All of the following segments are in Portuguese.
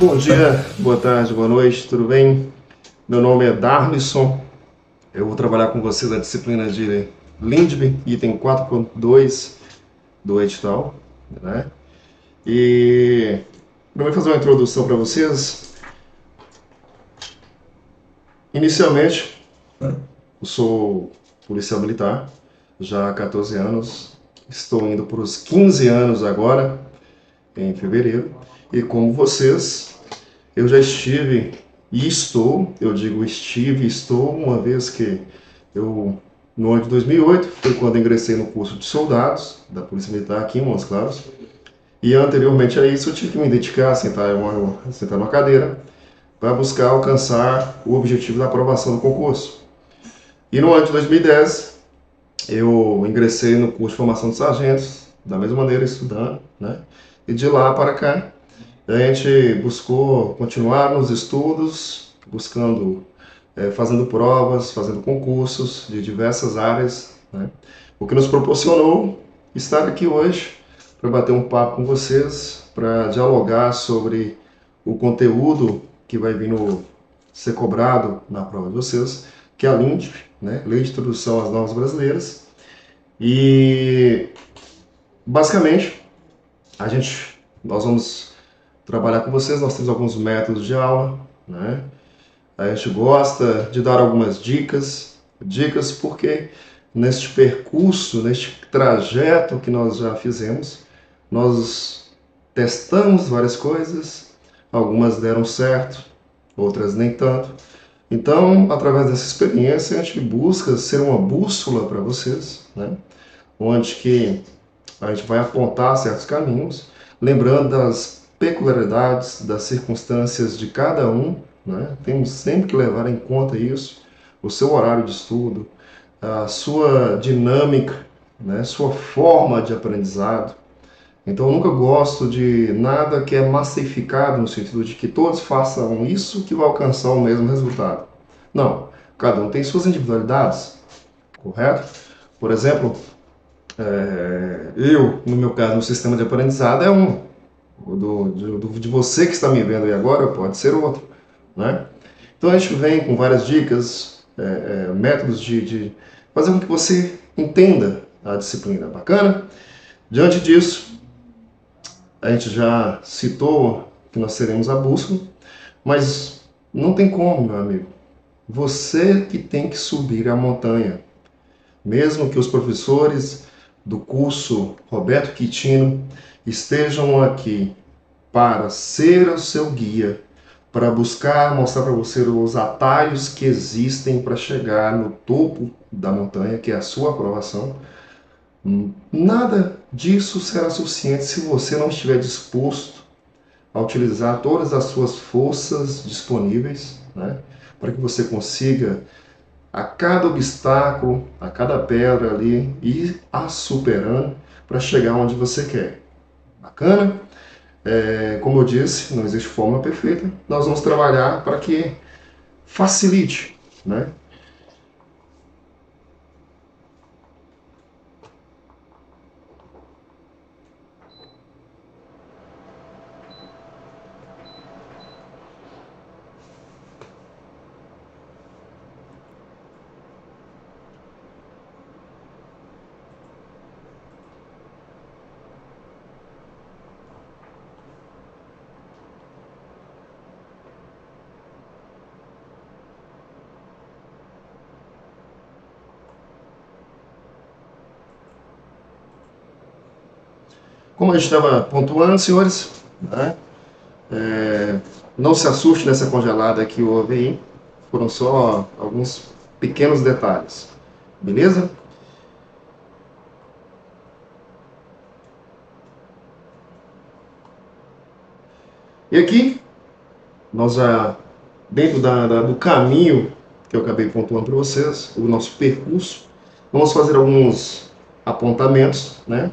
Bom dia, boa tarde, boa noite, tudo bem? Meu nome é Darlisson, eu vou trabalhar com vocês a disciplina de Lindbergh, item 4.2 do edital, né? E eu vou fazer uma introdução para vocês. Inicialmente, eu sou policial militar, já há 14 anos, estou indo para os 15 anos agora, em fevereiro, e como vocês, eu já estive e estou, eu digo estive e estou, uma vez que eu, no ano de 2008, foi quando ingressei no curso de soldados da Polícia Militar aqui em Montes Claros. E anteriormente a isso eu tive que me dedicar, sentar numa cadeira, para buscar alcançar o objetivo da aprovação do concurso. E no ano de 2010, eu ingressei no curso de formação de sargentos, da mesma maneira estudando, né? E de lá para cá, a gente buscou continuar nos estudos, buscando, fazendo provas, fazendo concursos de diversas áreas, né? O que nos proporcionou estar aqui hoje para bater um papo com vocês, para dialogar sobre o conteúdo que vai vir ser cobrado na prova de vocês, que é a LINDB, né? Lei de Introdução às Normas Brasileiras. E basicamente nós vamos trabalhar com vocês, nós temos alguns métodos de aula, né? A gente gosta de dar algumas dicas porque neste percurso, neste trajeto que nós já fizemos, nós testamos várias coisas, algumas deram certo, outras nem tanto. Então, através dessa experiência, a gente busca ser uma bússola para vocês, né? Onde que a gente vai apontar certos caminhos, lembrando das peculiaridades, das circunstâncias de cada um, né? Temos sempre que levar em conta isso, o seu horário de estudo, a sua dinâmica, né? Sua forma de aprendizado. Então eu nunca gosto de nada que é massificado no sentido de que todos façam isso que vai alcançar o mesmo resultado. Não, cada um tem suas individualidades, correto? Por exemplo, no meu caso, no sistema de aprendizado é um. De você que está me vendo aí agora pode ser outro, né? Então a gente vem com várias dicas, métodos de fazer com que você entenda a disciplina. Bacana? Diante disso, a gente já citou que nós seremos a bússola, mas não tem como, meu amigo. Você que tem que subir a montanha. Mesmo que os professores do curso Roberto Quitino estejam aqui para ser o seu guia, para buscar mostrar para você os atalhos que existem para chegar no topo da montanha, que é a sua aprovação, nada disso será suficiente se você não estiver disposto a utilizar todas as suas forças disponíveis, né, para que você consiga a cada obstáculo, a cada pedra ali, ir a superando para chegar onde você quer. Bacana? Como eu disse, não existe fórmula perfeita. Nós vamos trabalhar para que facilite, né? Como a gente estava pontuando, senhores, né? Não se assuste nessa congelada que houve aí. Foram só alguns pequenos detalhes. Beleza? E aqui, nós já, dentro do caminho que eu acabei pontuando para vocês, o nosso percurso, vamos fazer alguns apontamentos, né?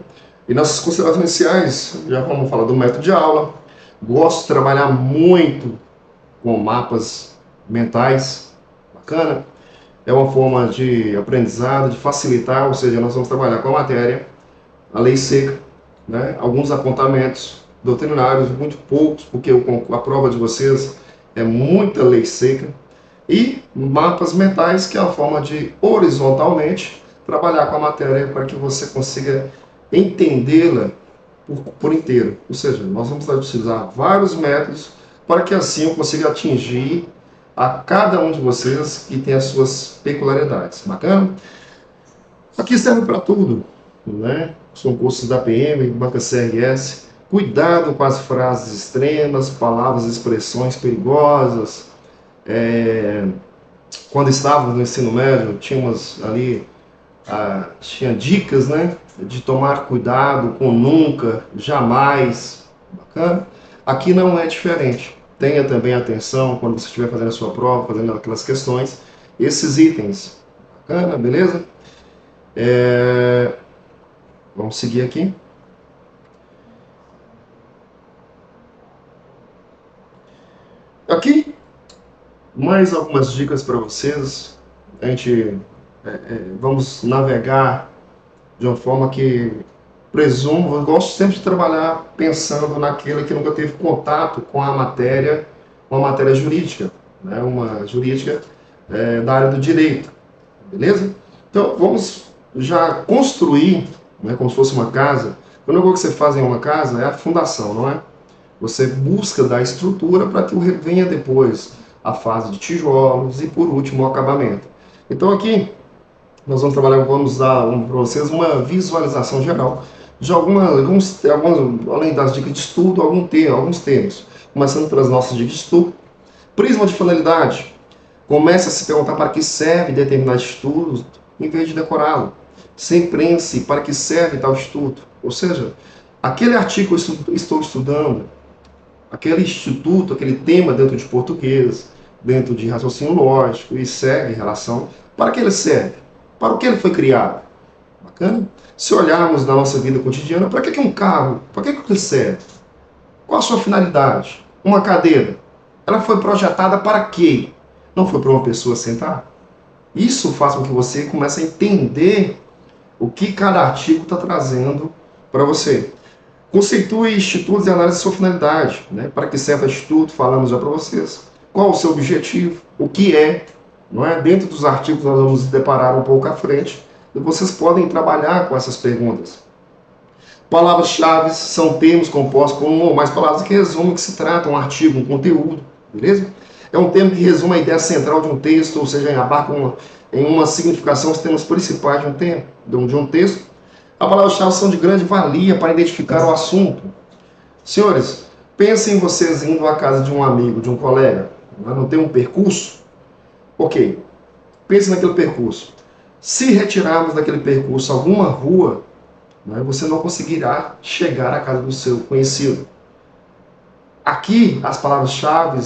E nas considerações iniciais, já vamos falar do método de aula. Gosto de trabalhar muito com mapas mentais, bacana. É uma forma de aprendizado, de facilitar, ou seja, nós vamos trabalhar com a matéria, a lei seca, né? Alguns apontamentos, doutrinários, muito poucos, porque a prova de vocês é muita lei seca, e mapas mentais, que é a forma de horizontalmente trabalhar com a matéria para que você consiga entendê-la por inteiro. Ou seja, nós vamos utilizar vários métodos para que assim eu consiga atingir a cada um de vocês que tem as suas peculiaridades. Bacana? Aqui serve para tudo, né? São cursos da PM, banca CRS. Cuidado com as frases extremas, palavras e expressões perigosas. Quando estávamos no ensino médio, tínhamos ali, tinha dicas, né? De tomar cuidado com nunca, jamais. Bacana? Aqui não é diferente. Tenha também atenção quando você estiver fazendo a sua prova, fazendo aquelas questões, esses itens. Bacana, beleza? Vamos seguir aqui. Aqui, mais algumas dicas para vocês. A gente vamos navegar de uma forma que presumo, eu gosto sempre de trabalhar pensando naquele que nunca teve contato com a matéria, uma matéria jurídica, né? Uma jurídica da área do direito, beleza? Então, vamos já construir, né, como se fosse uma casa. A única coisa que você faz em uma casa é a fundação, não é? Você busca dar estrutura para que venha depois a fase de tijolos e, por último, o acabamento. Então, aqui, nós vamos trabalhar, vamos dar para vocês uma visualização geral de alguns, além das dicas de estudo, alguns termos. Começando pelas nossas dicas de estudo. Prisma de finalidade. Comece a se perguntar para que serve determinado estudo, em vez de decorá-lo. Pense para que serve tal estudo. Ou seja, aquele artigo que eu estou estudando, aquele instituto, aquele tema dentro de português, dentro de raciocínio lógico e segue em relação, para que ele serve? Para o que ele foi criado? Bacana? Se olharmos na nossa vida cotidiana, para que um carro? Para que ele serve? Qual a sua finalidade? Uma cadeira, ela foi projetada para quê? Não foi para uma pessoa sentar? Isso faz com que você comece a entender o que cada artigo está trazendo para você. Conceitue institutos e análise de sua finalidade, né? Para que serve o instituto, falamos já para vocês. Qual o seu objetivo? O que é? Não é? Dentro dos artigos nós vamos nos deparar um pouco à frente e vocês podem trabalhar com essas perguntas. Palavras-chave são termos compostos por uma ou mais palavras que resumem o que se trata, um artigo, um conteúdo, beleza? É um termo que resume a ideia central de um texto, ou seja, abarca em uma significação os temas principais de um texto. As palavras-chave são de grande valia para identificar o assunto. Senhores, pensem vocês indo à casa de um amigo, de um colega, não tem um percurso? Ok, pense naquele percurso. Se retirarmos daquele percurso alguma rua, você não conseguirá chegar à casa do seu conhecido. Aqui, as palavras-chave,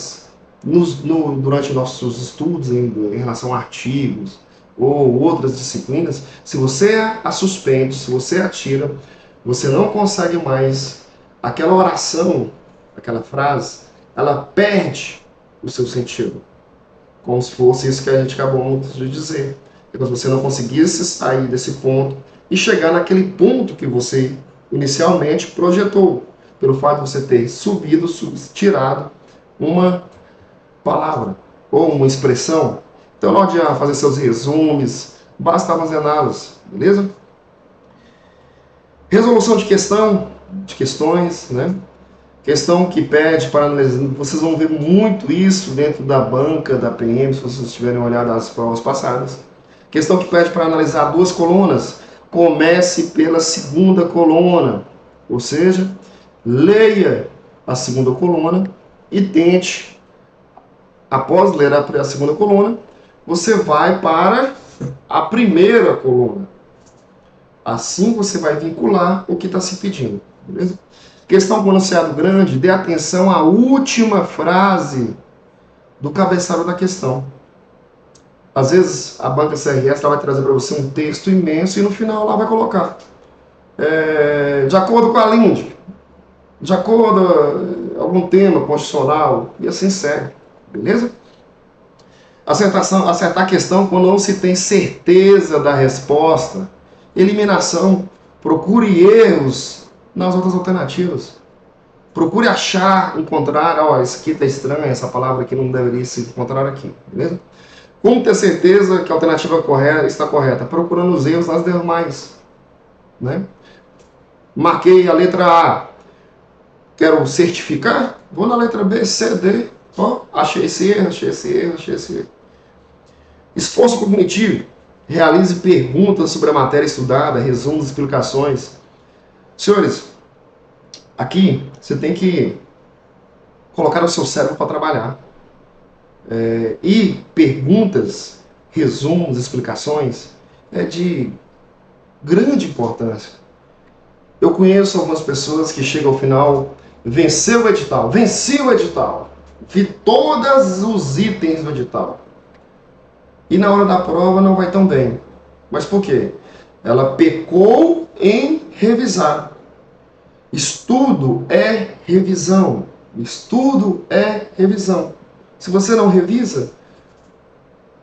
durante nossos estudos em relação a artigos ou outras disciplinas, se você a suspende, se você a tira, você não consegue mais aquela oração, aquela frase, ela perde o seu sentido. Como se fosse isso que a gente acabou de dizer. É como se você não conseguisse sair desse ponto e chegar naquele ponto que você inicialmente projetou, pelo fato de você ter tirado uma palavra ou uma expressão. Então, na hora de fazer seus resumes, basta armazená-los, beleza? Resolução de questões, né? Questão que pede para analisar. Vocês vão ver muito isso dentro da banca da PM, se vocês tiverem olhado as provas passadas. Questão que pede para analisar duas colunas. Comece pela segunda coluna, ou seja, leia a segunda coluna e tente, após ler a segunda coluna, você vai para a primeira coluna. Assim você vai vincular o que está se pedindo, beleza? Questão com enunciado grande, dê atenção à última frase do cabeçalho da questão. Às vezes a banca CRS vai trazer para você um texto imenso e no final ela vai colocar de acordo com a LIND, de acordo com algum tema constitucional, e assim segue, beleza? Acertar a questão quando não se tem certeza da resposta. Eliminação, procure erros nas outras alternativas. Procure achar, encontrar, ó, isso aqui está estranho, essa palavra aqui não deveria se encontrar aqui, beleza? Como ter certeza que a alternativa correta está correta? Procurando os erros nas demais, né? Marquei a letra A, quero certificar, vou na letra B, C, D, ó, achei esse erro, achei esse erro, achei esse erro. Esforço cognitivo, realize perguntas sobre a matéria estudada, resumos, explicações. Senhores, aqui você tem que colocar o seu cérebro para trabalhar. E perguntas, resumos, explicações é de grande importância. Eu conheço algumas pessoas que chegam ao final, venceu o edital, venci o edital, vi todos os itens do edital. E na hora da prova não vai tão bem. Mas por quê? Ela pecou em revisar. Estudo é revisão. Estudo é revisão. Se você não revisa,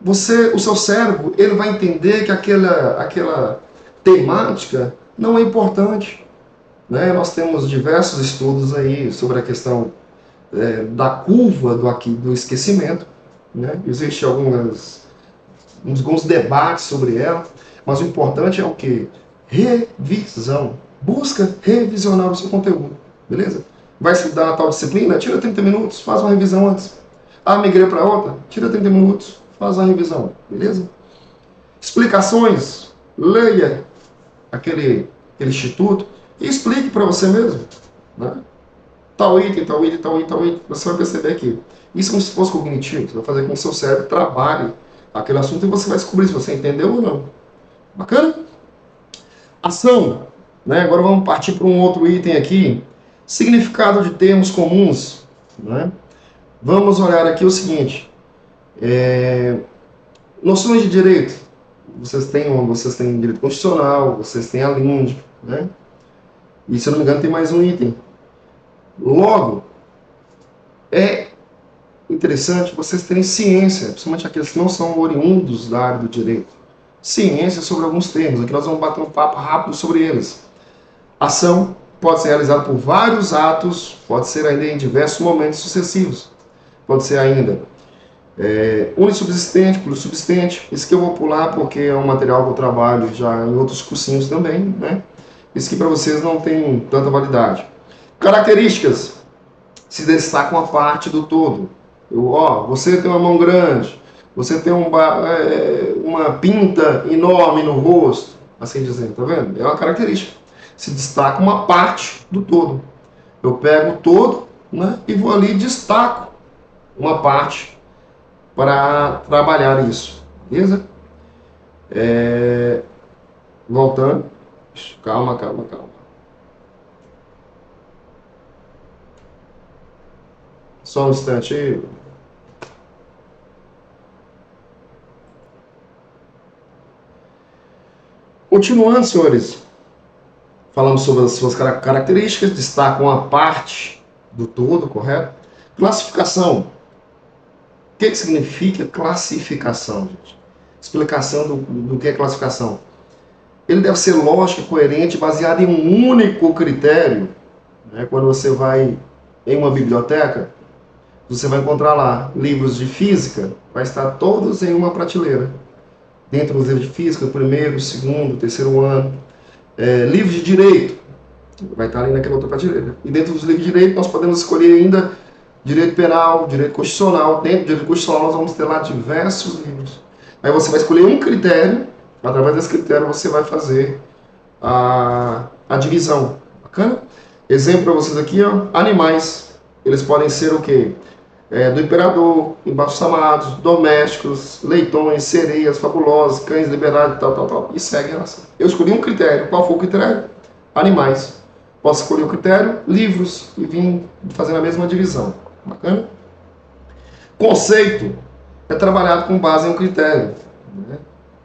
o seu cérebro ele vai entender que aquela temática não é importante. Né? Nós temos diversos estudos aí sobre a questão da curva do esquecimento. Né? Existem alguns debates sobre ela, mas o importante é o que? Revisão. Busca revisionar o seu conteúdo, beleza? Vai estudar a tal disciplina? Tira 30 minutos, faz uma revisão antes. Ah, migrei para outra? Tira 30 minutos, faz a revisão, beleza? Explicações, leia aquele instituto e explique para você mesmo, né? Tal item, tal item, tal item, tal item, você vai perceber que isso é um esforço cognitivo, você vai fazer com que o seu cérebro trabalhe aquele assunto e você vai descobrir se você entendeu ou não. Bacana? Ação. Né? Agora vamos partir para um outro item aqui. Significado de termos comuns. Né? Vamos olhar aqui o seguinte. Noções de direito. Vocês têm direito constitucional, vocês têm a LIND. Né? E se eu não me engano tem mais um item. Logo, é interessante vocês terem ciência, principalmente aqueles que não são oriundos da área do direito. Ciência sobre alguns termos. Aqui nós vamos bater um papo rápido sobre eles. Ação pode ser realizada por vários atos, pode ser ainda em diversos momentos sucessivos. Pode ser ainda unissubsistente, plurissubsistente. Isso que eu vou pular porque é um material que eu trabalho já em outros cursinhos também. Né? Isso que para vocês não tem tanta validade. Características. Se destacam a parte do todo. Você tem uma mão grande, você tem uma pinta enorme no rosto, assim dizendo, tá vendo? É uma característica. Se destaca uma parte do todo. Eu pego o todo, né, e vou ali e destaco uma parte para trabalhar isso. Beleza? Voltando. Calma. Só um instante aí. Continuando, senhores, falamos sobre as suas características, destacam a parte do todo, correto? Classificação. O que significa classificação, gente? Explicação do que é classificação. Ele deve ser lógico, coerente, baseado em um único critério. Né? Quando você vai em uma biblioteca, você vai encontrar lá livros de física, vai estar todos em uma prateleira. Dentro dos livros de física, primeiro, segundo, terceiro ano. Livros de direito, vai estar ali naquela outra prateleira. E dentro dos livros de direito, nós podemos escolher ainda direito penal, direito constitucional. Dentro do direito constitucional, nós vamos ter lá diversos livros. Aí você vai escolher um critério, através desse critério você vai fazer a divisão. Bacana? Exemplo para vocês aqui, ó, animais. Eles podem ser o quê? Do imperador, embalsamados, domésticos, leitões, sereias, fabulosas, cães liberados, tal. E segue a relação. Eu escolhi um critério. Qual foi o critério? Animais. Posso escolher o critério? Livros. E vim fazendo a mesma divisão. Bacana? Conceito é trabalhado com base em um critério. Né?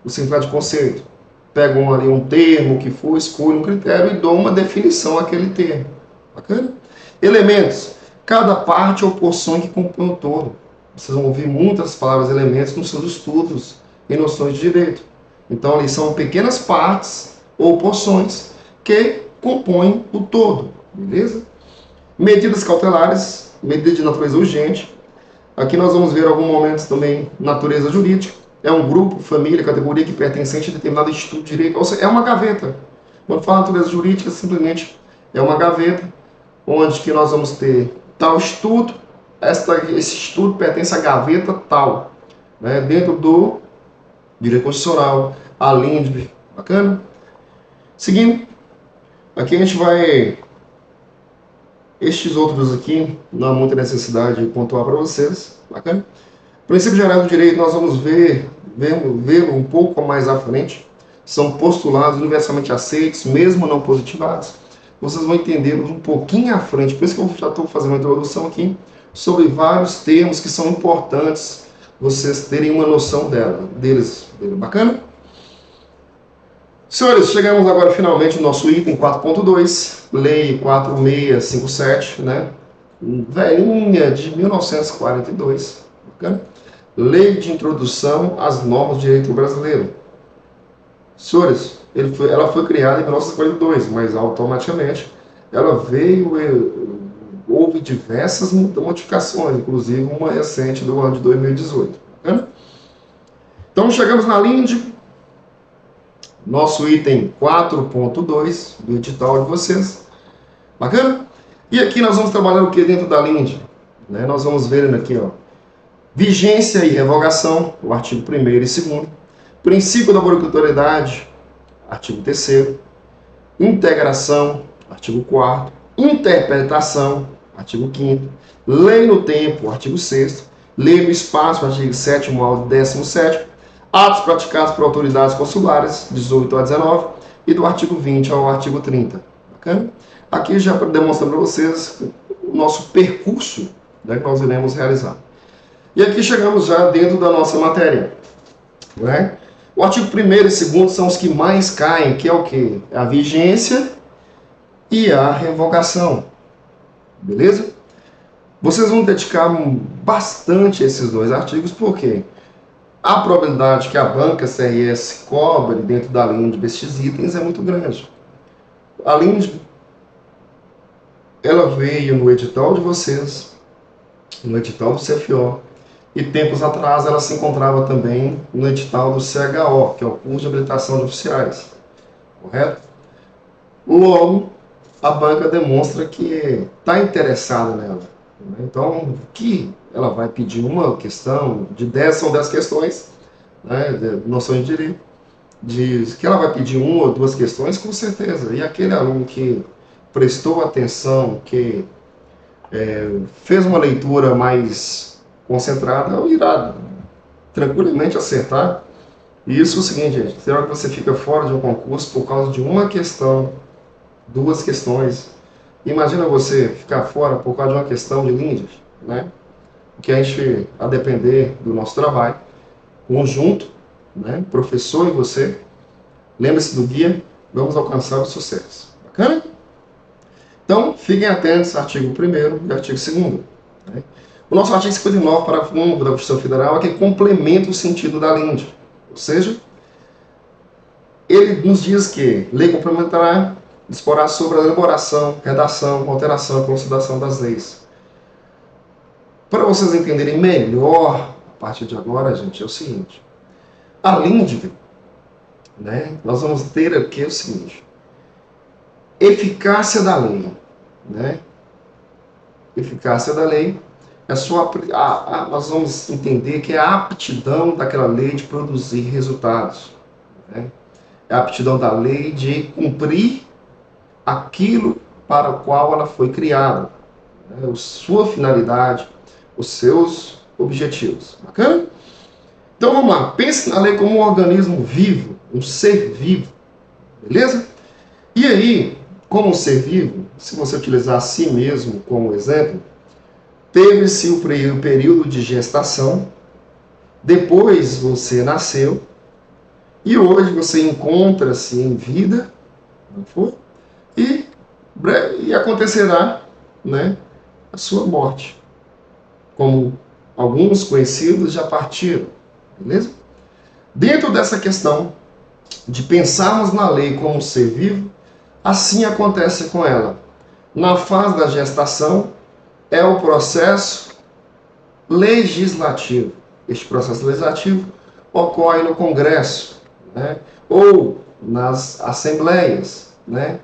O significado de conceito. Pego ali um termo que for, escolho um critério e dou uma definição àquele termo. Bacana? Elementos. Cada parte ou porção que compõe o todo. Vocês vão ouvir muitas palavras elementos nos seus estudos em noções de direito. Então, ali são pequenas partes ou porções que compõem o todo. Beleza? Medidas cautelares, medida de natureza urgente. Aqui nós vamos ver alguns momentos também natureza jurídica. É um grupo, família, categoria que pertencente a determinado instituto de direito. Ou seja, é uma gaveta. Quando fala natureza jurídica, simplesmente é uma gaveta, onde que nós vamos ter tal estudo, esse estudo pertence à gaveta tal, né, dentro do direito constitucional, a LINDB, bacana? Seguindo, aqui a gente vai, estes outros aqui, não há muita necessidade de pontuar para vocês, bacana? Princípio geral do direito, nós vamos ver um pouco mais à frente, são postulados universalmente aceitos, mesmo não positivados. Vocês vão entendê-los um pouquinho à frente, por isso que eu já estou fazendo uma introdução aqui sobre vários termos que são importantes vocês terem uma noção deles. Bacana? Senhores, chegamos agora finalmente no nosso item 4.2, Lei 4657, né? Velhinha de 1942, bacana? Lei de Introdução às Normas do Direito Brasileiro. Senhores, ela foi criada em 1942, mas automaticamente ela houve diversas modificações, inclusive uma recente do ano de 2018. Bacana? Então chegamos na LINDB, nosso item 4.2 do edital de vocês. Bacana? E aqui nós vamos trabalhar o que dentro da LINDB? Né? Nós vamos ver aqui, ó, vigência e revogação, o artigo 1º e 2º. Princípio da obrigatoriedade, artigo 3º. Integração, artigo 4º. Interpretação, artigo 5º. Lei no tempo, artigo 6º. Lei no espaço, artigo 7º ao 17º. Atos praticados por autoridades consulares, 18 a 19. E do artigo 20 ao artigo 30. Bacana? Aqui já demonstrando para vocês o nosso percurso, né, que nós iremos realizar. E aqui chegamos já dentro da nossa matéria. Né? O artigo 1º e 2º são os que mais caem, que é o quê? A vigência e a revogação. Beleza? Vocês vão dedicar bastante a esses dois artigos, porque a probabilidade que a banca CRS cobre dentro da LINDB estes itens é muito grande. A LINDB, ela veio no edital de vocês, no edital do CFO, e tempos atrás ela se encontrava também no edital do CHO, que é o curso de habilitação de oficiais. Correto? Logo, a banca demonstra que está interessada nela. Então, que ela vai pedir uma questão, de 10 são 10 questões, né, de noção de direito, diz que ela vai pedir uma ou duas questões, com certeza. E aquele aluno que prestou atenção, que fez uma leitura mais concentrada, irá tranquilamente acertar. E isso é o seguinte, gente, tem hora que você fica fora de um concurso por causa de uma questão, duas questões. Imagina você ficar fora por causa de uma questão de LINDB, né? Que a gente, a depender do nosso trabalho, conjunto, né? Professor e você, lembre-se do guia, vamos alcançar o sucesso. Bacana? Então, fiquem atentos ao artigo 1º e artigo 2º. Né? O nosso artigo 59, parágrafo 1 da Constituição Federal, é que complementa o sentido da LINDB. Ou seja, ele nos diz que lei complementar disporá sobre a elaboração, redação, alteração e consideração das leis. Para vocês entenderem melhor, a partir de agora, gente, é o seguinte. A LINDB, né, nós vamos ter aqui o seguinte. Eficácia da lei. Né? Eficácia da lei é nós vamos entender que é a aptidão daquela lei de produzir resultados. Né? É a aptidão da lei de cumprir aquilo para o qual ela foi criada, né? A sua finalidade, os seus objetivos. Bacana? Então vamos lá, pense na lei como um organismo vivo, um ser vivo, beleza? E aí, como um ser vivo, se você utilizar a si mesmo como exemplo, teve-se o período de gestação, depois você nasceu, e hoje você encontra-se em vida, não foi? E acontecerá, né, a sua morte. Como alguns conhecidos já partiram, beleza? Dentro dessa questão de pensarmos na lei como um ser vivo, assim acontece com ela. Na fase da gestação, é o processo legislativo. Este processo legislativo ocorre no Congresso, né? Ou nas assembleias, né?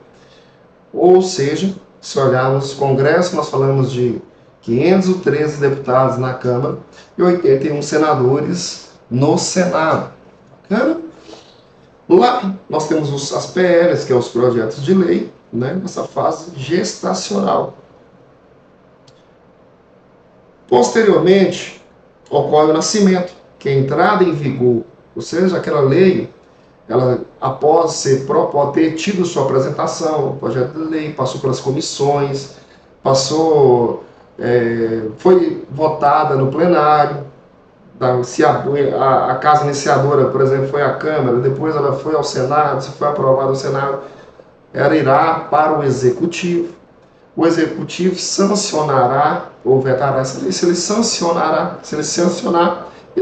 Ou seja, se olharmos o Congresso, nós falamos de 513 deputados na Câmara e 81 senadores no Senado. Bacana? Lá nós temos as PLs, que são os projetos de lei, né? Nessa fase gestacional. Posteriormente, ocorre o nascimento, que é a entrada em vigor, ou seja, aquela lei, ela, após ter tido sua apresentação, o projeto de lei, passou pelas comissões, foi votada no plenário, a casa iniciadora, por exemplo, foi a Câmara, depois ela foi ao Senado, se foi aprovada no Senado, ela irá para o Executivo. O Executivo sancionará ou vetará essa lei. Se ele sancionar,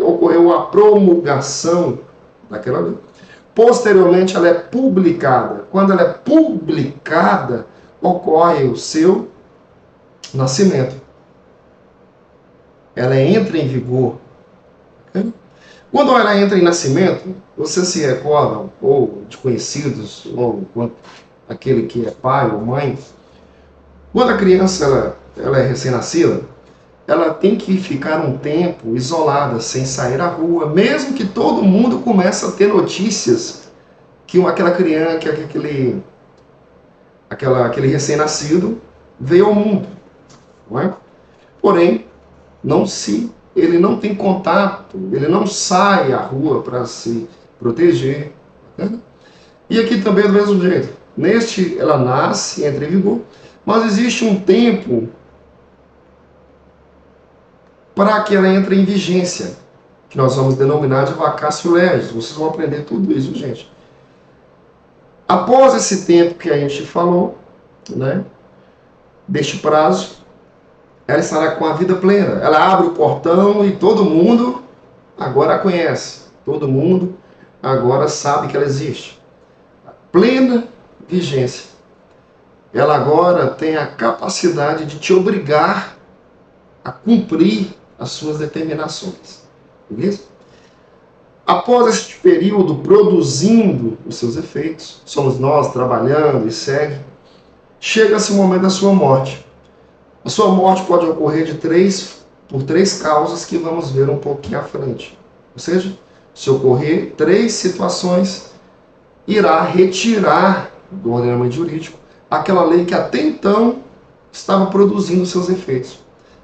ocorreu a promulgação daquela lei. Posteriormente, ela é publicada. Quando ela é publicada, ocorre o seu nascimento. Ela entra em vigor. Quando ela entra em nascimento, vocês se recordam, ou de conhecidos, ou aquele que é pai ou mãe, quando a criança ela é recém-nascida, ela tem que ficar um tempo isolada, sem sair à rua, mesmo que todo mundo comece a ter notícias que aquela criança, que aquele recém-nascido veio ao mundo. Não é? Porém, ele não tem contato, ele não sai à rua para se proteger. Né? E aqui também é do mesmo jeito. Ela nasce, entra em vigor, mas existe um tempo para que ela entre em vigência, que nós vamos denominar de vacatio legis. Vocês vão aprender tudo isso, gente. Após esse tempo que a gente falou, né, deste prazo, ela estará com a vida plena. Ela abre o portão e todo mundo agora a conhece. Todo mundo agora sabe que ela existe. A plena vigência. Ela agora tem a capacidade de te obrigar a cumprir as suas determinações. Beleza? Após este período produzindo os seus efeitos, somos nós trabalhando e segue, chega-se o momento da sua morte. A sua morte pode ocorrer por três causas que vamos ver um pouquinho à frente. Ou seja, se ocorrer 3 situações, irá retirar do ordenamento jurídico aquela lei que até então estava produzindo seus efeitos.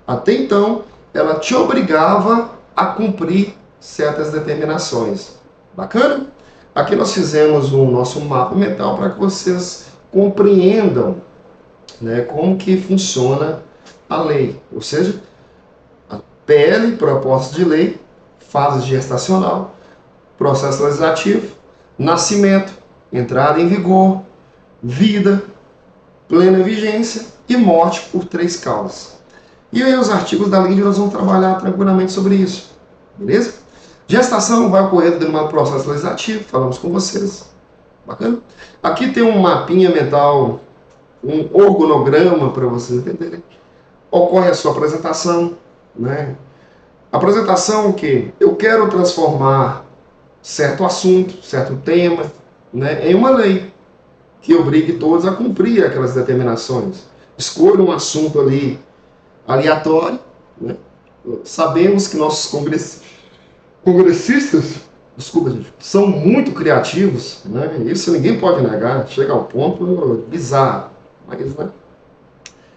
Até então, ela te obrigava a cumprir certas determinações. Bacana? Aqui nós fizemos o nosso mapa mental para que vocês compreendam, né, como que funciona a lei. Ou seja, a PL, proposta de lei, fase gestacional, processo legislativo, nascimento, entrada em vigor, vida, plena vigência e morte por 3 causas. E aí os artigos da lei nós vamos trabalhar tranquilamente sobre isso. Beleza? Gestação vai ocorrer dentro do processo legislativo, falamos com vocês. Bacana? Aqui tem um mapinha mental, um organograma para vocês entenderem. Ocorre a sua apresentação, né? Apresentação o quê? Eu quero transformar certo assunto, certo tema, né, em uma lei que obrigue todos a cumprir aquelas determinações. Escolha um assunto ali aleatório, né? Sabemos que nossos congressistas, desculpa, gente, são muito criativos, né? Isso ninguém pode negar, chega ao ponto bizarro. Mas, né?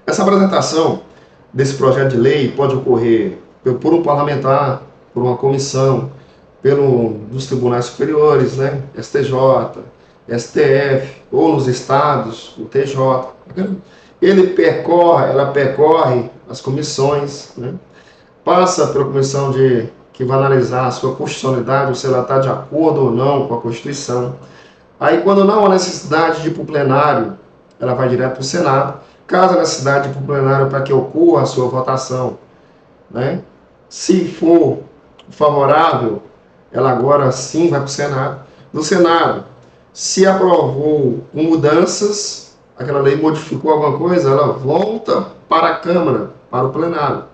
Essa apresentação desse projeto de lei pode ocorrer por um parlamentar, por uma comissão, dos tribunais superiores, né? STJ, STF, ou nos estados, o TJ. Ela percorre as comissões, né? Passa pela comissão que vai analisar a sua constitucionalidade, ou se ela está de acordo ou não com a Constituição. Aí, quando não há necessidade de ir para o plenário, ela vai direto para o Senado. Caso há necessidade de ir para o plenário para que ocorra a sua votação, né? Se for favorável, ela agora sim vai para o Senado. Do Senado, se aprovou com mudanças, aquela lei modificou alguma coisa, ela volta para a Câmara, para o plenário.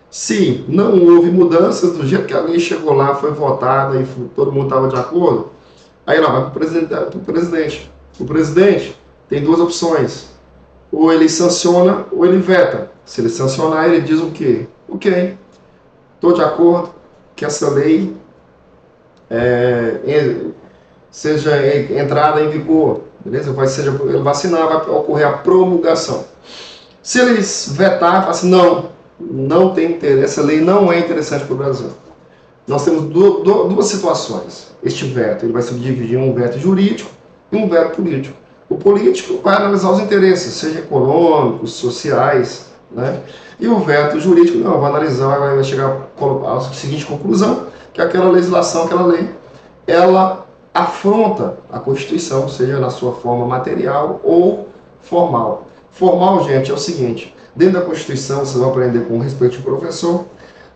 Se não houve mudanças, do jeito que a lei chegou lá, foi votada e todo mundo estava de acordo, aí ela vai para o presidente. O presidente tem duas opções. Ou ele sanciona ou ele veta. Se ele sancionar, ele diz o quê? Ok, estou de acordo que essa lei seja entrada em vigor. Beleza? Ele vai assinar, vai ocorrer a promulgação. Se eles vetar, falar assim, não tem interesse, essa lei não é interessante para o Brasil. Nós temos duas situações. Este veto ele vai se dividir em um veto jurídico e um veto político. O político vai analisar os interesses, seja econômicos, sociais, né? E o veto jurídico não, vai analisar, vai chegar à seguinte conclusão, que aquela legislação, aquela lei, ela afronta a Constituição, seja na sua forma material ou formal. Formal, gente, é o seguinte, dentro da Constituição, vocês vão aprender com o respectivo professor,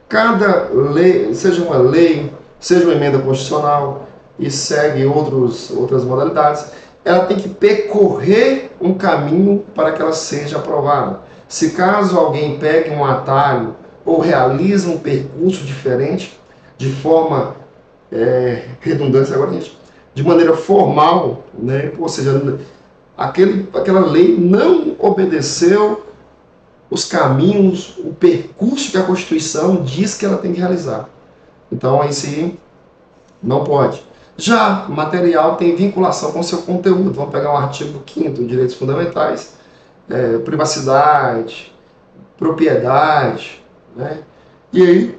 cada lei, seja uma lei, seja uma emenda constitucional e segue outras modalidades, ela tem que percorrer um caminho para que ela seja aprovada. Se caso alguém pegue um atalho ou realize um percurso diferente, de forma redundância agora, gente, de maneira formal, né, ou seja, aquela lei não obedeceu os caminhos, o percurso que a Constituição diz que ela tem que realizar. Então, aí sim, não pode. Já material tem vinculação com o seu conteúdo. Vamos pegar um artigo 5º, direitos fundamentais, privacidade, propriedade, né? E aí,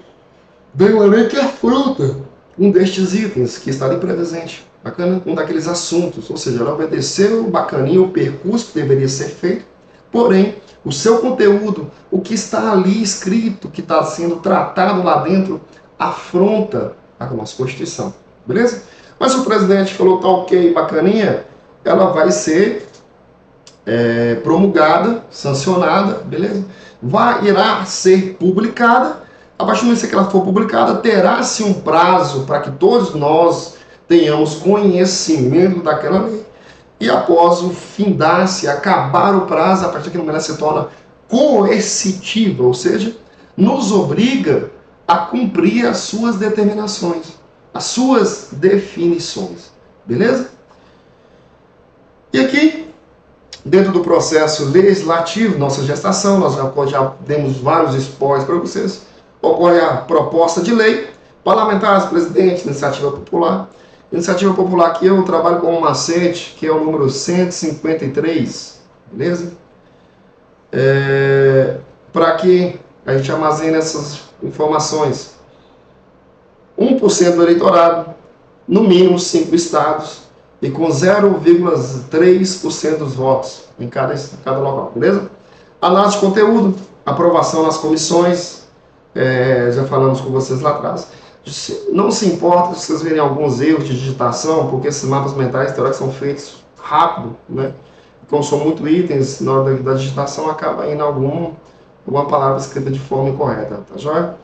vem uma lei que afronta um destes itens que está ali presente. Bacana? Um daqueles assuntos. Ou seja, ela obedeceu bacaninha o percurso que deveria ser feito, porém, o seu conteúdo, o que está ali escrito, que está sendo tratado lá dentro, afronta a nossa Constituição. Beleza? Mas se o presidente falou, tá ok, bacaninha, ela vai ser promulgada, sancionada, beleza? Irá ser publicada. A partir do momento que ela for publicada, terá-se um prazo para que todos nós tenhamos conhecimento daquela lei. E após o findar-se, acabar o prazo, a partir daquele momento ela se torna coercitiva, ou seja, nos obriga a cumprir as suas determinações, as suas definições. Beleza? E aqui, dentro do processo legislativo, nossa gestação, nós já demos vários spoilers para vocês, ocorre a proposta de lei, parlamentares, presidente, iniciativa popular. Iniciativa popular aqui eu trabalho com um macete, que é o número 153, beleza? Para que a gente armazene essas informações. 1% do eleitorado, no mínimo 5 estados, e com 0,3% dos votos em cada local, beleza? Análise de conteúdo, aprovação nas comissões, já falamos com vocês lá atrás. Não se importa se vocês verem alguns erros de digitação, porque esses mapas mentais teóricos são feitos rápido, né? Como são muitos itens, na hora da digitação acaba indo alguma palavra escrita de forma incorreta, tá joia?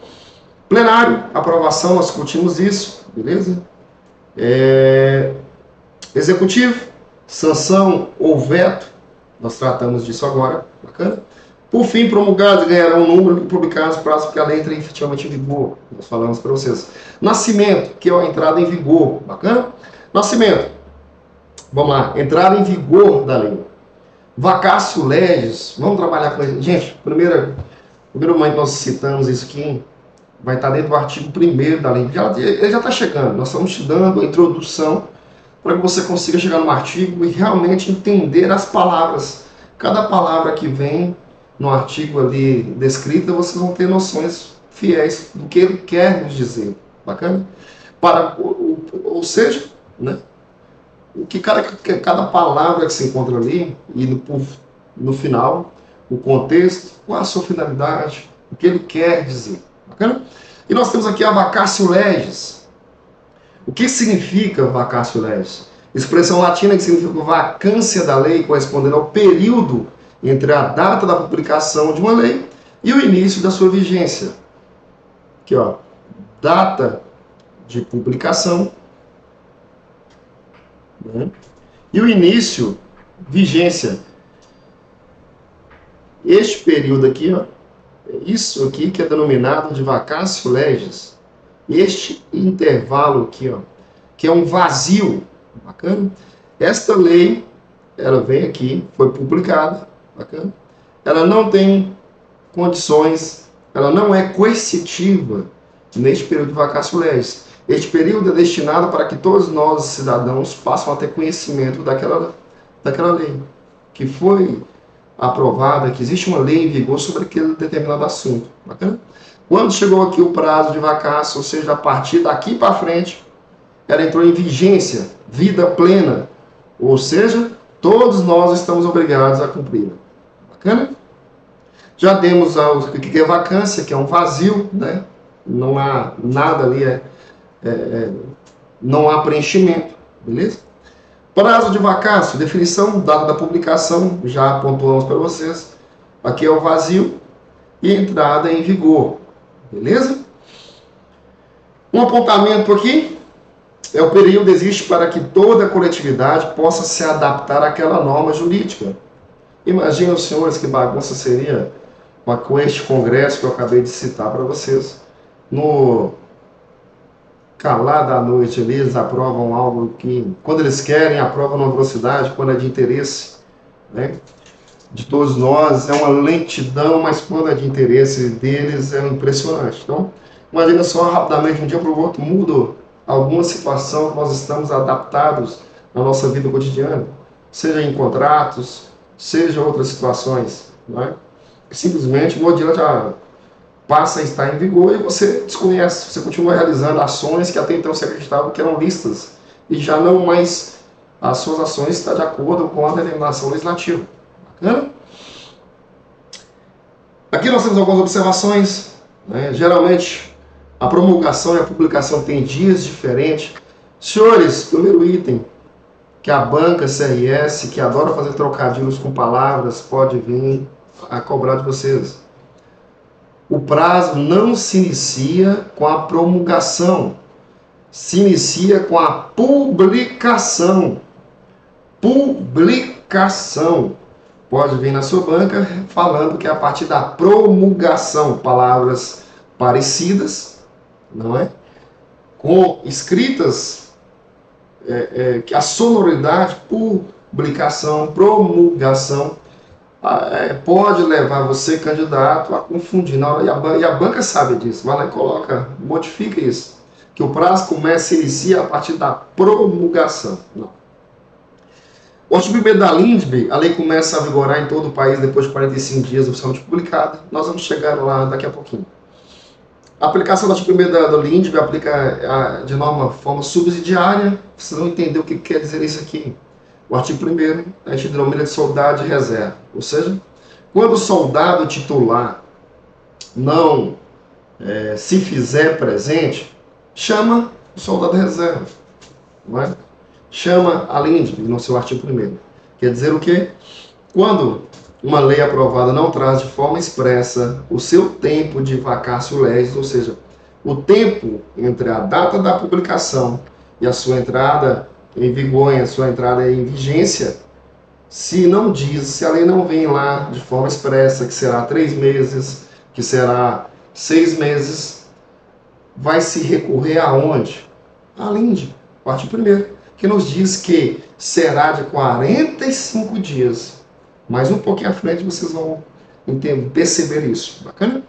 Plenário, aprovação, nós discutimos isso, beleza? Executivo, sanção ou veto, nós tratamos disso agora, bacana? Por fim, promulgados ganharão um número e publicados prazo porque a lei entra efetivamente em vigor. Nós falamos para vocês. Nascimento, que é a entrada em vigor. Bacana? Nascimento. Vamos lá. Entrada em vigor da lei. Vacácio legis. Vamos trabalhar com isso. Gente, primeiro momento que nós citamos isso aqui, vai estar dentro do artigo 1º da lei. Ele já está chegando. Nós estamos te dando a introdução para que você consiga chegar no artigo e realmente entender as palavras. Cada palavra que vem no artigo ali descrita, vocês vão ter noções fiéis do que ele quer nos dizer. Bacana? Ou seja, né, o que cada palavra que se encontra ali, e no final, o contexto, qual a sua finalidade, o que ele quer dizer. Bacana? E nós temos aqui a vacatio legis. O que significa vacatio legis? Expressão latina que significa vacância da lei, correspondendo ao período entre a data da publicação de uma lei e o início da sua vigência. Aqui, ó, data de publicação, né? E o início, vigência. Este período aqui, ó, isso aqui que é denominado de vacatio legis. Este intervalo aqui, ó, que é um vazio, bacana? Esta lei, ela vem aqui, foi publicada, bacana? Ela não tem condições, ela não é coercitiva neste período de vacatio legis. Este período é destinado para que todos nós, cidadãos, possam ter conhecimento daquela lei, que foi aprovada, que existe uma lei em vigor sobre aquele determinado assunto. Bacana? Quando chegou aqui o prazo de vacatio, ou seja, a partir daqui para frente, ela entrou em vigência, vida plena, ou seja, todos nós estamos obrigados a cumpri-la. Bacana? Já demos o que é vacância, que é um vazio, né? Não há nada ali, não há preenchimento, beleza? Prazo de vacatio, definição, data da publicação, já pontuamos para vocês. Aqui é o vazio e entrada em vigor, beleza? Um apontamento aqui é o período existe para que toda a coletividade possa se adaptar àquela norma jurídica. Imaginem os senhores que bagunça seria com este congresso que eu acabei de citar para vocês. No calar da noite ali, eles aprovam algo que, quando eles querem, aprovam numa velocidade, quando é de interesse, né, de todos nós, é uma lentidão, mas quando é de interesse deles, é impressionante. Então, imagina só, rapidamente, de um dia para o outro, muda alguma situação que nós estamos adaptados na nossa vida cotidiana, seja em contratos, seja outras situações, né? Simplesmente o modelo já passa a estar em vigor e você desconhece, você continua realizando ações que até então você acreditava que eram listas e já não mais as suas ações estão de acordo com a determinação legislativa. Bacana? Aqui nós temos algumas observações, né? Geralmente a promulgação e a publicação têm dias diferentes. Senhores, primeiro item, que a banca CRS, que adora fazer trocadilhos com palavras, pode vir a cobrar de vocês. O prazo não se inicia com a promulgação, se inicia com a publicação. Publicação. Pode vir na sua banca falando que é a partir da promulgação, palavras parecidas, não é? Com escritas, que a sonoridade, publicação, promulgação, pode levar você, candidato, a confundir. E a banca sabe disso. Vai lá e coloca, modifica isso. Que o prazo começa e inicia a partir da promulgação. Não. O artigo 1º da LINDB, a lei começa a vigorar em todo o país depois de 45 dias oficialmente publicada. Nós vamos chegar lá daqui a pouquinho. A aplicação do artigo 1º da LINDB aplica de forma subsidiária. Vocês vão entender o que quer dizer isso aqui. O artigo 1º, a gente denomina de soldado de reserva. Ou seja, quando o soldado titular não se fizer presente, chama o soldado de reserva. Não é? Chama a LINDB no seu artigo 1º. Quer dizer o quê? Quando uma lei aprovada não traz de forma expressa o seu tempo de vacatio legis, ou seja, o tempo entre a data da publicação e a sua entrada em vigor, a sua entrada em vigência, se não diz, se a lei não vem lá de forma expressa, que será 3 meses, que será 6 meses, vai se recorrer aonde? A LINDB, o artigo 1º, que nos diz que será de 45 dias. Mas um pouquinho à frente vocês vão perceber isso. Bacana?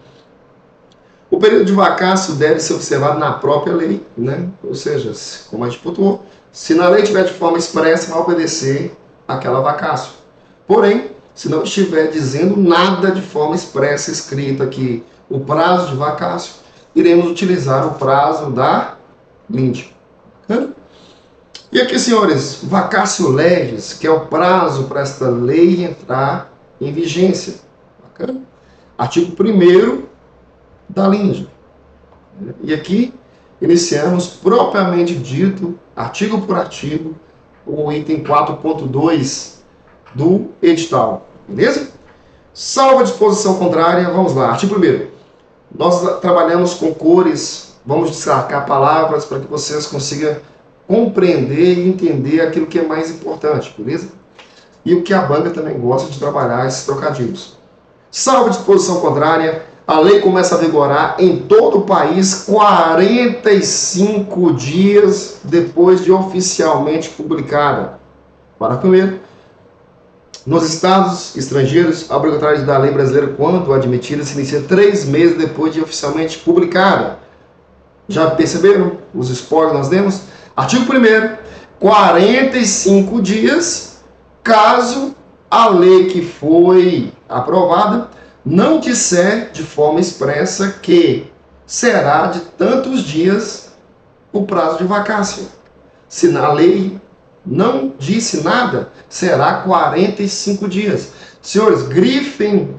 O período de vacatio deve ser observado na própria lei, né? Ou seja, como a gente pontuou, se na lei tiver de forma expressa, vai obedecer àquela vacatio. Porém, se não estiver dizendo nada de forma expressa, escrita aqui, o prazo de vacatio, iremos utilizar o prazo da LINDB. Bacana? E aqui, senhores, vacatio legis, que é o prazo para esta lei entrar em vigência. Bacana? Artigo 1º da LINDB. E aqui iniciamos propriamente dito, artigo por artigo, o item 4.2 do edital. Beleza? Salvo a disposição contrária, vamos lá. Artigo 1º. Nós trabalhamos com cores, vamos destacar palavras para que vocês consigam compreender e entender aquilo que é mais importante, beleza? E o que a banca também gosta de trabalhar, esses trocadilhos. Salvo disposição contrária, a lei começa a vigorar em todo o país 45 dias depois de oficialmente publicada. Parágrafo 1º. Nos estados estrangeiros, a obrigatoriedade da lei brasileira, quando admitida, se inicia 3 meses depois de oficialmente publicada. Já perceberam os spoilers que nós demos? Artigo 1º. 45 dias, caso a lei que foi aprovada não disser de forma expressa que será de tantos dias o prazo de vacácio. Se na lei não disse nada, será 45 dias. Senhores, grifem,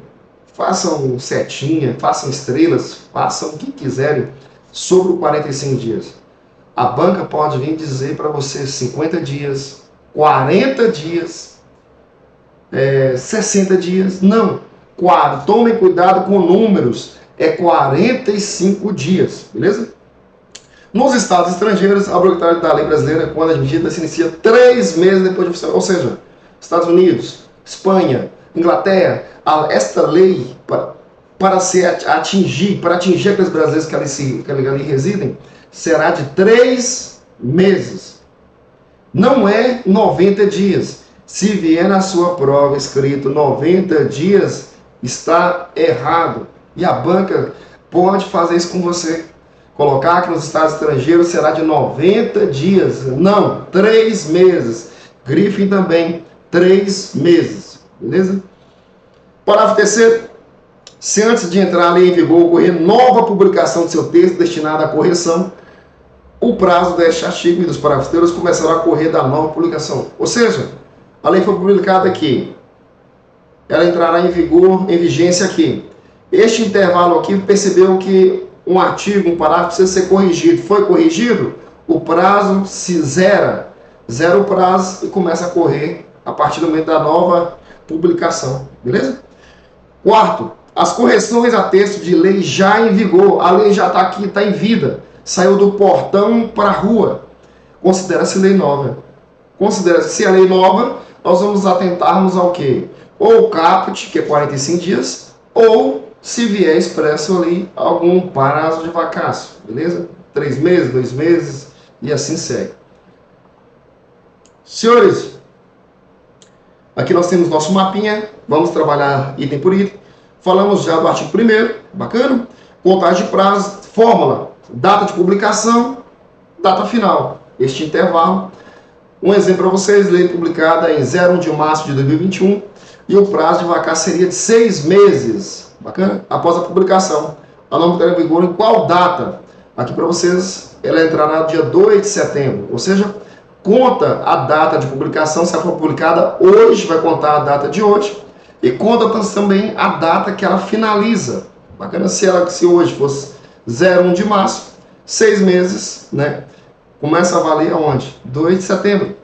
façam setinha, façam estrelas, façam o que quiserem sobre o 45 dias. A banca pode vir dizer para você 50 dias, 40 dias, 60 dias. Não. Tomem cuidado com números. É 45 dias. Beleza? Nos estados estrangeiros, a obrigatoriedade da lei brasileira, quando admitida, se inicia 3 meses depois de oficial. Ou seja, Estados Unidos, Espanha, Inglaterra, esta lei, para atingir aqueles brasileiros que ali residem, será de 3 meses. Não é 90 dias. Se vier na sua prova escrito 90 dias, está errado. E a banca pode fazer isso com você. Colocar que nos estados estrangeiros será de 90 dias. Não, 3 meses. Grifem também 3 meses. Beleza? Parágrafo 3º. Se antes de entrar a lei em vigor ocorrer nova publicação de seu texto destinado à correção, o prazo deste artigo e dos parágrafos anteriores começará a correr da nova publicação. Ou seja, a lei foi publicada aqui. Ela entrará em vigor, em vigência aqui. Este intervalo aqui percebeu que um artigo, um parágrafo precisa ser corrigido. Foi corrigido? O prazo se zera. Zera o prazo e começa a correr a partir do momento da nova publicação. Beleza? Quarto, as correções a texto de lei já em vigor. A lei já está aqui, está em vida. Saiu do portão para a rua. Considera-se lei nova. Considera-se, se é lei nova, nós vamos atentarmos ao quê? Ou o caput, que é 45 dias, ou, se vier expresso ali, algum prazo de vacácio. Beleza? 3 meses, 2 meses, e assim segue. Senhores, aqui nós temos nosso mapinha. Vamos trabalhar item por item. Falamos já do artigo 1º, bacana? Contagem de prazo, fórmula, data de publicação, data final. Este intervalo. Um exemplo para vocês, lei publicada em 01 de março de 2021 e o prazo de vacácio seria de 6 meses, bacana? Após a publicação. A norma entrará em vigor em qual data? Aqui para vocês, ela entrará no dia 2 de setembro, ou seja, conta a data de publicação, se ela for publicada hoje, vai contar a data de hoje, e conta também a data que ela finaliza, bacana? Se hoje fosse 01 de março, 6 meses, né? Começa a valer aonde? 2 de setembro.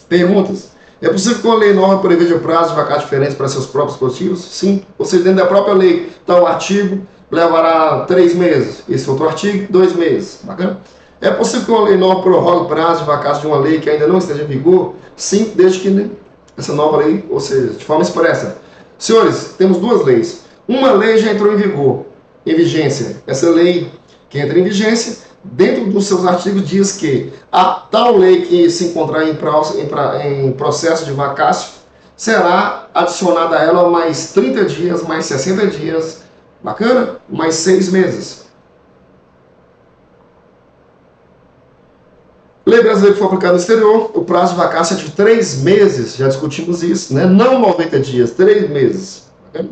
Perguntas. É possível que uma lei nova preveja prazo de vacácio diferentes para seus próprios dispositivos? Sim. Ou seja, dentro da própria lei, tal artigo levará 3 meses. Esse outro artigo, 2 meses. Bacana? É possível que uma lei nova prorrogue o prazo de vacácio de uma lei que ainda não esteja em vigor? Sim, desde que essa nova lei, ou seja, de forma expressa. Senhores, temos 2 leis. Uma lei já entrou em vigor, em vigência. Essa lei que entra em vigência, dentro dos seus artigos, diz que a tal lei que se encontrar em processo de vacácio será adicionada a ela mais 30 dias, mais 60 dias, bacana? Mais 6 meses. Lei brasileira que foi aplicada no exterior, o prazo de vacácio é de 3 meses, já discutimos isso, né? Não 90 dias, 3 meses. Bacana?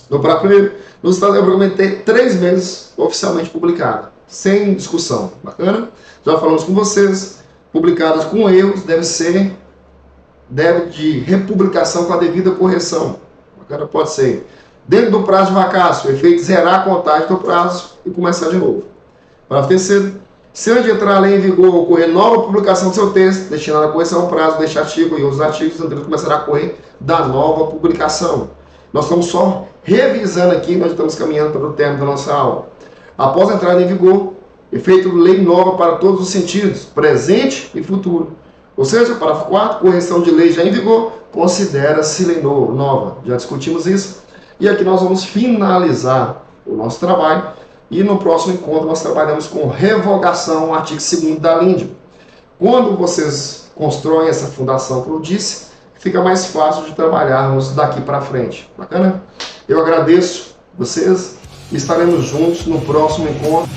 No parágrafo 1º, nos Estados Unidos tem 3 meses oficialmente publicado, sem discussão. Bacana? Já falamos com vocês, publicadas com erros, deve de republicação com a devida correção. Bacana? Pode ser. Dentro do prazo de vacácio, o efeito zerar a contagem do prazo e começar de novo. Parágrafo 3º. Se antes de entrar a lei em vigor ocorrer nova publicação do seu texto, destinada à correção ao prazo deste artigo e os artigos anteriores começará a correr da nova publicação. Nós estamos só revisando aqui, nós estamos caminhando para o término da nossa aula. Após a entrada em vigor, efeito lei nova para todos os sentidos, presente e futuro. Ou seja, parágrafo 4º, correção de lei já em vigor, considera-se lei nova. Já discutimos isso. E aqui nós vamos finalizar o nosso trabalho e no próximo encontro nós trabalhamos com revogação, artigo 2º da LINDB. Quando vocês constroem essa fundação que eu disse, fica mais fácil de trabalharmos daqui para frente. Bacana? Eu agradeço vocês e estaremos juntos no próximo encontro.